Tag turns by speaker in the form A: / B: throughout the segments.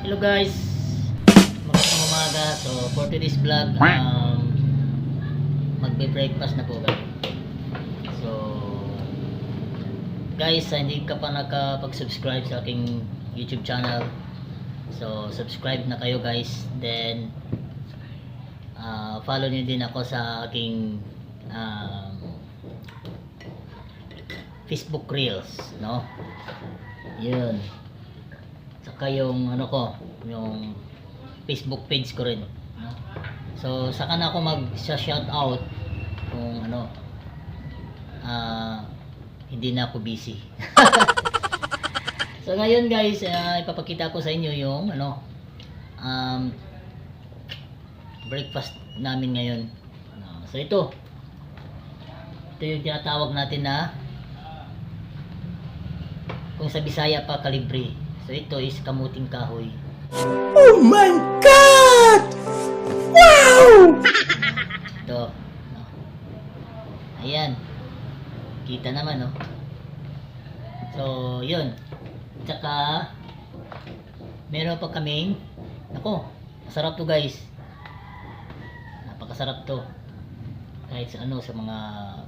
A: Hello guys, magandang umaga. So for today's vlog, magbe-breakfast na po kayo. So guys, hindi ka pa nakapag-subscribe sa aking YouTube channel, so subscribe na kayo guys. Then follow niyo din ako sa aking Facebook Reels, no? Yun. Saka yung ano ko, yung Facebook page ko rin, no? So saka na ako mag-shout out kung ano, hindi na ako busy. So ngayon guys, ipapakita ko sa inyo yung ano, breakfast namin ngayon. So ito yung tinatawag natin na, kung sa Bisaya pa, kalibre. So ito is kamuting kahoy.
B: Oh my God! Wow!
A: Ito, no? Ayan, kita naman, no? So yun. Tsaka meron pa kaming, ako, masarap to guys, napakasarap to. Kahit sa ano, sa mga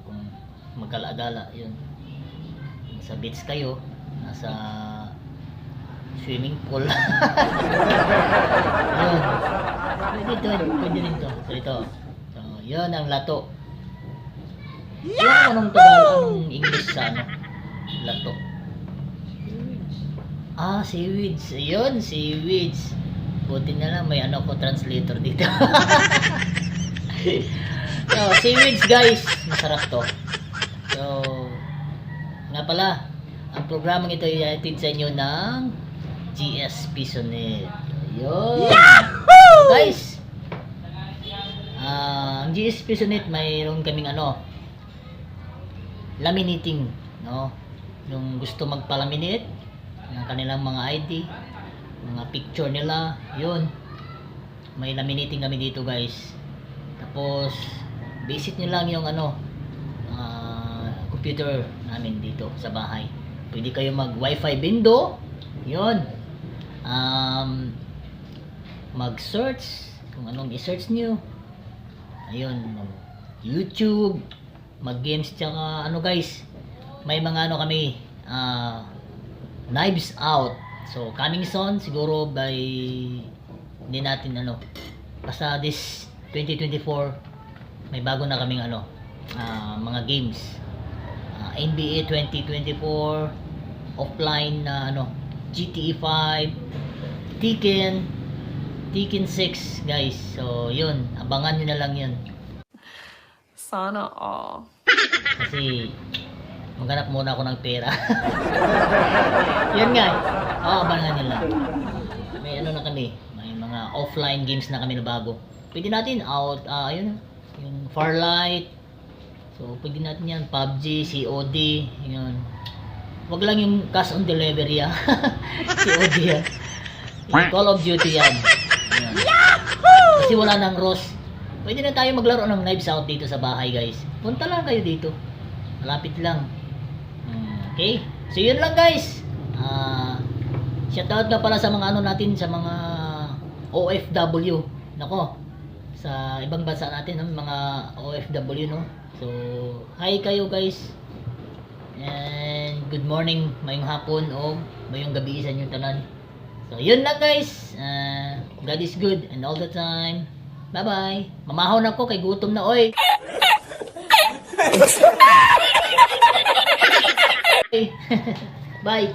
A: kung magkala-gala, yun, sa beach kayo, nasa swimming pool. Yun, pwede rin to. So ito, so yun ang lato. Yung anong Tagalog, anong English sa ano, lato? Seaweeds. Ayun, seaweeds. Buti na lang may ano ko, translator dito. So seaweeds guys, masarap to. So nga pala, ang programang ito ay hatid sa inyo ng GS Pisonet. Ayun. Guys, ang GS Pisonet, mayroon kaming ano, laminating, no? Yung gusto magpalaminate ng kanilang mga ID, mga picture nila, yun, may laminating kami dito guys. Tapos visit nyo lang yung ano, computer namin dito sa bahay. Pwede kayo mag wifi bindo, yun, mag search kung anong i-search nyo, ayun, mag YouTube, mag games. Tsaka ano guys, may mga ano kami, Knives Out. So coming soon siguro by, hindi natin ano, basta this 2024 may bago na kaming ano, mga games, NBA 2024, offline na ano, GTA 5, Tekken 6 guys. So yun, abangan nyo na lang yun.
C: Sana all.
A: Kasi maghanap muna ako ng pera. Yun nga, abangan nyo lang. May ano na kami, may mga offline games na kami na bago. Pwede natin out, ayun, yung Farlight. So pwede natin yan, PUBG, COD, yun. Wag lang yung cash on delivery, COD yan. Yung Call of Duty yan. Yun. Kasi wala nang ROS. Pwede na tayo maglaro ng Knives Out dito sa bahay guys. Punta lang kayo dito, malapit lang. Okay, so yun lang guys. Shoutout na pala sa mga ano natin, sa mga OFW. Nako, sa ibang bansa natin, mga OFW, no? So hi kayo guys, and good morning, mayong hapon o mayong gabi sa inyong tanan. So yun lang guys. God is good and all the time. Bye bye. Mamahon ako kay gutom na oy. Bye.